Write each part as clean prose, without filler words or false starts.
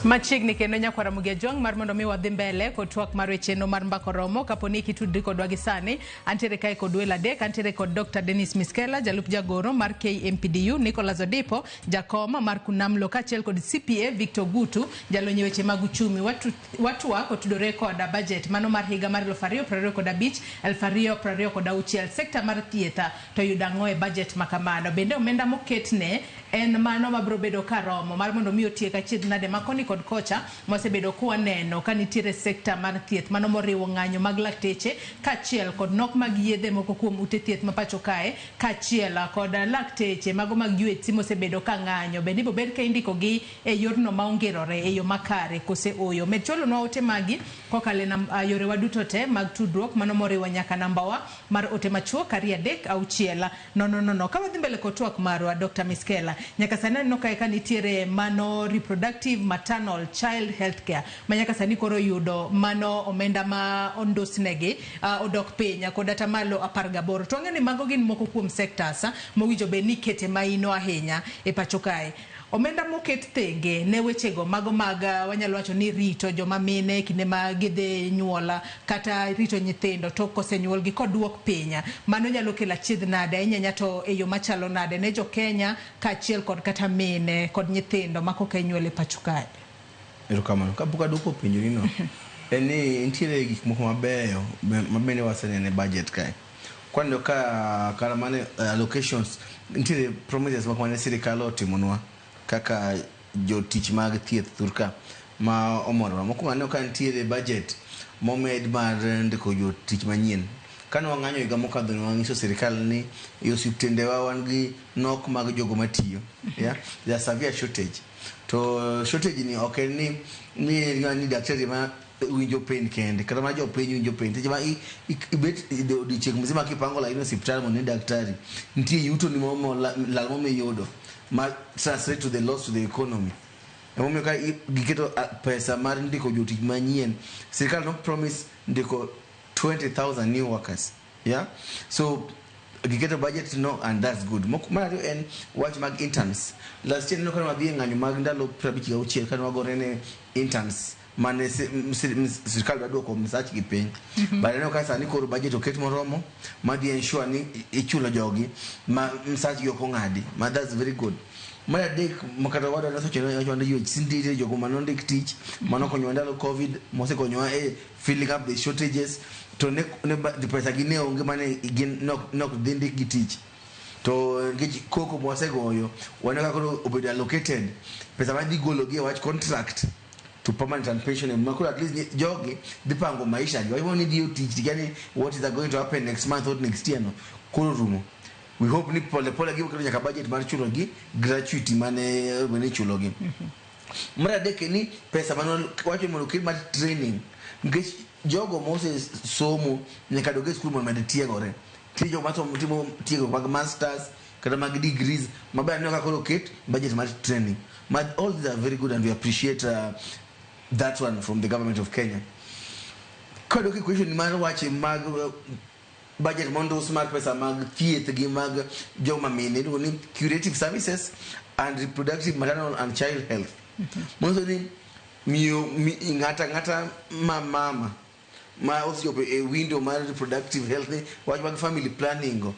Machiegni kendo nyako Ramogi jong mar mondo mi wadhi mbele kod twak mar wecheno mar mbako romo kaponi kitudri kodwa gi sani. Antiere kae kod welo adek, antiere kod Dr. Miskellah, jalup jagoro mar KMPDU, Nicholas Odipo, jakom mar Kunamlo, kachiel kod CPA Victor Gutu, jalonye weche mag uchumi. Watwak otudore kod budget mano mar higa mar 2025 2026 sekta mar thietha to yudango e budget makamano. Bende omenda moketne en mano mabro bedo karomo mar mondo mi otie kachiedh nade makoni kod kocha mosebedo kwaneno ka nitiere sekta mar thieth mano moriwo ng'anyo mag lakteche kachiel kod nok mag yedhe moko kuom ute thieth mapacho kae kachiel kod lakteche mago mag UHC mosebedo ka ng'anyo. Bende ibo bed ka indiko gi e yorno maongerore e yo makare kose oyo. Med cholo no ote magi kokale na yore waduto te mag tudruok mano moriwo nyaka nambawa mar ote machuo kari adek au chiela. No. Ka wadhi mbele kod twak marwa Dr. Miskellah, nyaka sani no kae ka nitiere mano reproductive maternal child health care manyaka sani koro yudo mano omenda ma ondosnegi odok piny kod ata malo 18. To ng'eni mago gin moko kuom sectors mowinjo be ni kete maino ahinya e pacho kae. Omenda moket thenge ne wechego mago mag wanyalo wacho ni rito joma mine kinde ma gidhi nyuola kata rito nyithindo to kosenyuol gi kod duok pinya mano nyalo kelo achiedh nade inyanya to e yo machalo nade ne jo Kenya kachiel kod kata mine kod nyithindo ma koka nyuol e pacho kae. Erokamano kabuka duoko pinjori no eni ntiere gik moko mabeyo mabende wasenene budget kae kwando ka kala mane allocations ntiere promises moko mane sirikal otimonwa kaka jotich mag thieth thurka ma omorwa moko ng'ano ka ntiere budget momed mar ndiko jotich manyien kane wang'anyo higa mokadho ne wanyiso sirikal ni e osiptendewa wan gi nok mag jogo matiyo yeah there's severe shortage to shortage ni ok ni daktari ma winjo pain kende kata ma jo piny winjo pain teje ma ibet odichieng mzima kipango laini hospital mo ne daktari ntie yuto ni mo lal mo me yodo ma translate to the loss to the economy. Emomiyo ka giketo pesa mar ndiko jotich manyien sirikal no promise ndiko 20,000 new workers, yeah, so giketo budget no and that's good. Mara en wach mag interns last year no kana madhi ng'anyo mag ndalo 56 kana wagorene interns mane sirikal dwoko msach gi piny but no ka sani koro budget oket moromo madhi ensure ni ichulo jogi ma msach yo kong'adi ma that's very good. Mara dek makata wada na socho na chwanda UHC ndire jogo manondik tich manokonyo ndalo covid mose konyoa e filling up the shortages to ne the pesa gi ne onge mane nok dindi gi tich to ngeji koko mose goyo wana ka koro obedo allocated pesa ma digolo gi wach contract to permanent and pension and makuru at least jogi dipango maisha gi why need you teach yani what is going to happen next month or next year no koro rumo. We hope ni pole give kaka budget mar chulo gi gratuity mane chulo gi. Mara deke ni pesa mano wacho mondo kid mar training ngech jogo mose somo nyaka doge school mon med tiegore tijo mato timo tiego mag masters kada mag degrees maber no kaka roket budget mar training all these are very good and we appreciate that one from the government of Kenya. Kodo ki question mar wache mag budget mondo smart pesa mag thieth gi mag joma mine ni curative services and reproductive maternal and child health. Mondo ni miyo ngata mama ma osio e window mar reproductive health wach mag family planning go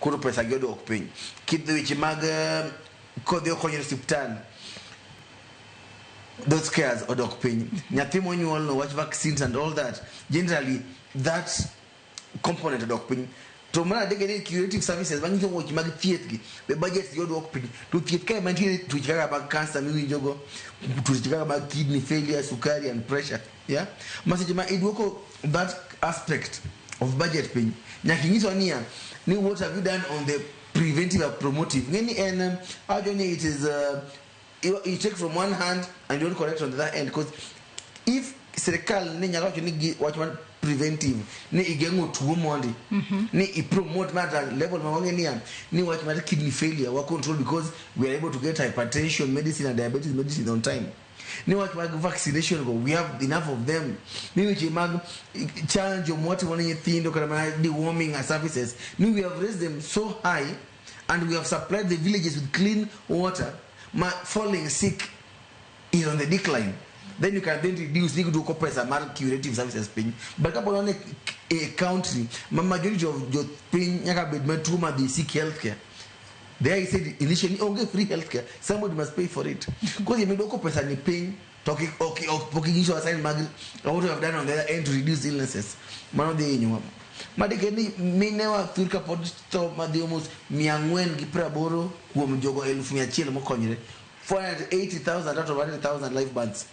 kuro pesa godo ok piny kidhi weche mag kodhi okonyo hospital those cares odok piny nyathi monyuol no wach vaccines and all that generally that component odok piny to mara dege curative services bang to wach mag thieth gi be budget yodo ok piny to thieth kae mantie tuoche kaka mag cancer miwinjogo tuoche kaka mag kidney failure sukari and pressure, yeah message ma idwoko that aspect of budget piny nyaki nyiso niya ni what have you done on the preventive and promotive ngeni and how do it is you take from one hand and you don't correct on the other end because if serikal ni nyalo ni watch one preventive ni igengo tuo mondi ni I promote matter level mawangenia ni watch matter kidney failure wa control because we are able to get hypertension medicine and diabetes medicine on time ni watch mag vaccination go we have enough of them ni which mag change what one nyithindo kana deworming services ni we have raised them so high and we have supplied the villages with clean water falling sick is on the decline, then you can then reduce you do pesa mar curative services pin. But couple on a country, majority of your pin nyaka bed matuma they seek healthcare. There I said initially only free healthcare. Somebody must pay for it. Because you may do pesa ni pin talking okay issue aside what we have done on the other end to reduce illnesses. Man of the annual. Madekeni minewa thurka podsto madiumus miangwen gipraboro kuomjogo elfu miachiel mokonyre 480,000 out of 100,000 life bands.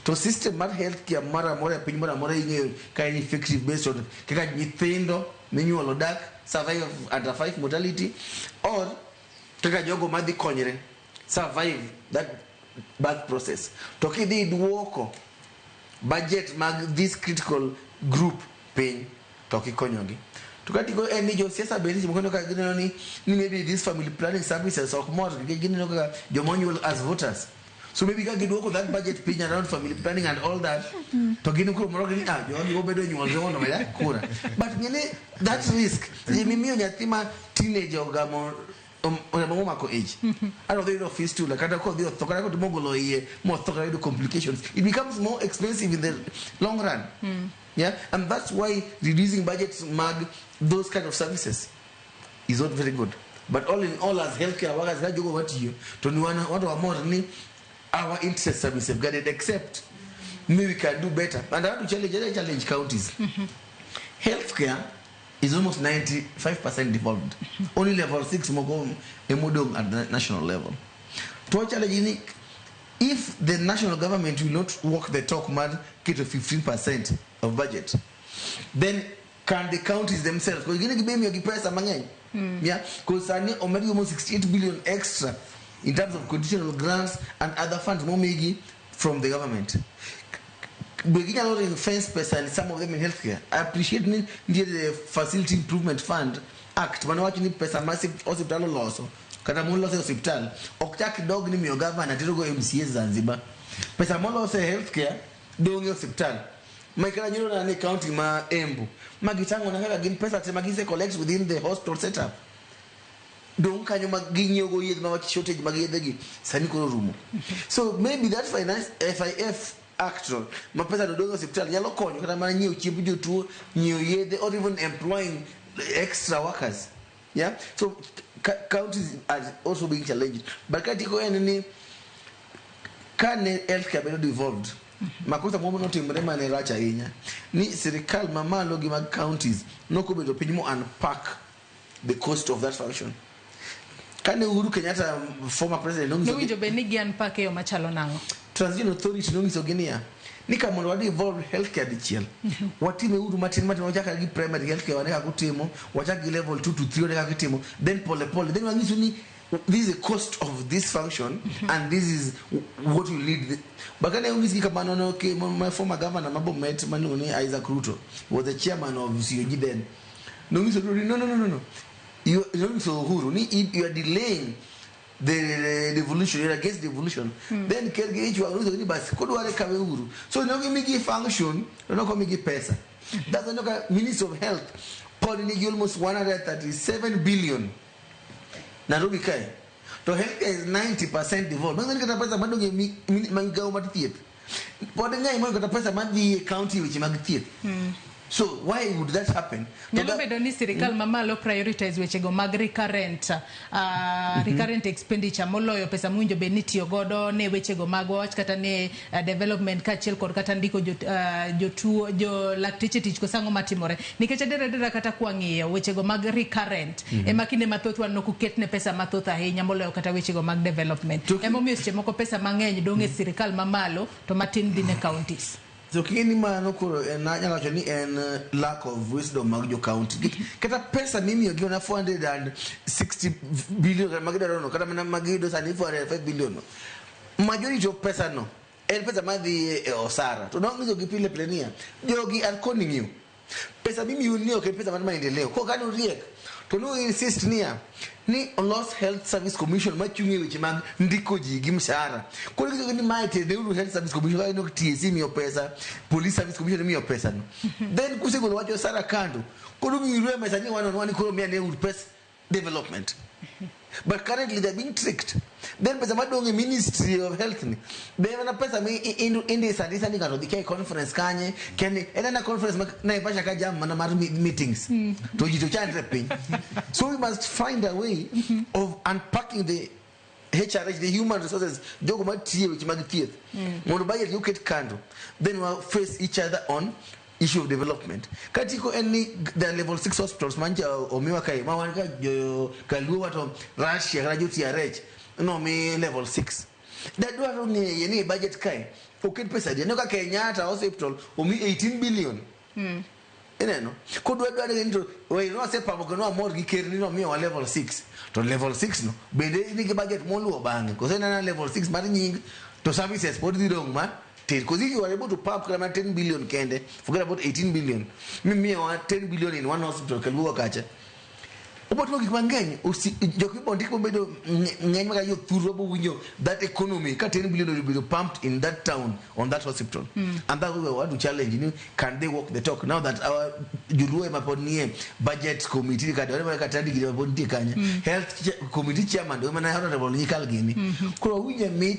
To system mar healthcare mara mora piny mora mora ing'eyo ka en effective based on kaka nyithindo minyuolo dak survive under 5 mortality or kaka jogo madhi konyre survive that birth process. To kidhi duoko budget mag this critical group piny to kikonyogi. To katiko any jo siasa beni mkono ka gineno ni maybe this family planning services or more gineno ka jomonyo as voters. So maybe can get work that budget pin around family planning and all that. Talking to Morgan, you obedo you want to that kura. But that risk, mimi onyatima teenager gamo on age. I don't know if too like I call the Tokara to Mogolo ye more Tokara complications. It becomes more expensive in the long run. Yeah, and that's why reducing budgets mag those kind of services is not very good. But all in all, as healthcare workers, I go what you to what are more our interests are safeguarded, except maybe we can do better. And I want to challenge counties. Healthcare is almost 95% devolved. Only level 6 mogom emodong at the national level. To challenge if the national government will not walk the talk man get to 15% of budget, then can the counties themselves? Because you're going to give me a price among yeah, because Sani already almost 68 billion extra in terms of conditional grants and other funds more from the government. Beginning a lot in defense person and some of them in healthcare. I appreciate the Facility Improvement Fund Act. When watching pesa massive hospital loss, kada mulo se hospital. Oktak dog ni miyo governor atirogo MCA Zanzibar. Pesa mulo se healthcare dongi hospital. Maikala nyuro na ne county ma embu. Magitango na hela gin pesa te magise collects within the hospital setup. Don't can you magin go yet my shortage magedegi Sanikoro rumo. So maybe that finance FIF actor my person do hospital yellow coin you can manage you chip to new year or even employing extra workers. Yeah, so counties are also being challenged. But Katiko any can healthcare be devolved. Makosa mwomo no timrema ne racha inya. Ni serikali mama logi mag counties no ko be to pinimo unpack the cost of that function. Can Uhuru Kenyatta former president no wijo benigi unpack yo machalo nango. Transition authority no misogenia. Nika mono wadi evolve healthcare dichiel. Watime Uhuru Martin wachaka gi primary healthcare waneka kutimo, wachaka level 2 to 3 waneka kutimo, then pole. Then wangisu ni this is the cost of this function and this is what will lead but can you see okay my former governor Mabo met Manuni Isaac Ruto was the chairman of COG then no you so Uhuru you are delaying the evolution you're against the evolution then Kelge you are also but could wale kawe Uhuru so no give function no come give pesa that's another Minister of Health Paul almost 137 billion Nairobi kai to health is 90% devolved. Mangani kata pesa madonge mangao matithieth. Pode ngai mo kata pesa madhi county which magithieth. So why would that happen? Nyalo bedo ni serikal mamalo prioritize wechego mag recurrent expenditure moloyo pesa mwinjo benitio godo ne wechego mag wach kata ne development kachiel kod kata ndiko jo lakteche tich kosango matimore nikech dera kata kwang'iyo wechego mag recurrent emakine mathoth wan no kuketne pesa mathoth ahinya moloyo kata wechego mag development emomiyo seche moko pesa mang'eny donge serikal mamalo to matin dine counties. So kini mano kuro na nyanga choni lack of wisdom magjo county. Kata pesa mimi yogiwa na 460 billion magida rono kata magido sani 405 billion. Majority of pesa no. El pesa madhi osara. Tunongizo gipile plenia. Jogi are conning you. Pesa mimi unio ke pesa madama indeleo. Kwa kani uriek. Tunu insist ni lost health service commission machungi which mag ndiko jigi mshahara kwa hiyo ni maite the health service commission ino TSC miyo pesa police service commission miyo pesa no then kusego wacho sara kando kwa hiyo miruwe mesani wana kuro mia ne pesa development but currently they're being tricked Then pesa madonge Ministry of Health ni. Be na pesa mi indi sadisa ni ngaro dikai conference kanye keni ena conference na ipasha kaja mana mar meetings. To jito chandre pin. So we must find a way of unpacking the HRH, the human resources, jogo matie which magitieth. Mono budget you get kando. Then we face each other on issue of development. Katiko any the level 6 hospitals manja omiwa kai mawanika kaluwa to Russia graduate TRH. No me level 6. That do not need any budget kai. Oket pesa dia no ka Kenyatta hospital omi 18 billion. No. Could we do into we no say pamoko no more gikerni no me level 6 to level 6 no bende ni budget mo lu bangi because na level 6 mari nying to services for the wrong man because if you are able to pump 10 billion kende forget about 18 billion me 10 billion in one hospital kaluwa kacha oboto gikmangeny jokibo ndiko bedo ngeny maka yo thurobo winyo that economy ka 10 billion will be pumped in that town on that hospital and that we want to challenge can they walk the talk now that our juluwe maponie budget committee ka dole ka tandi gile maponi kanya health committee chairman do mana honorable nyikal gini ko winyo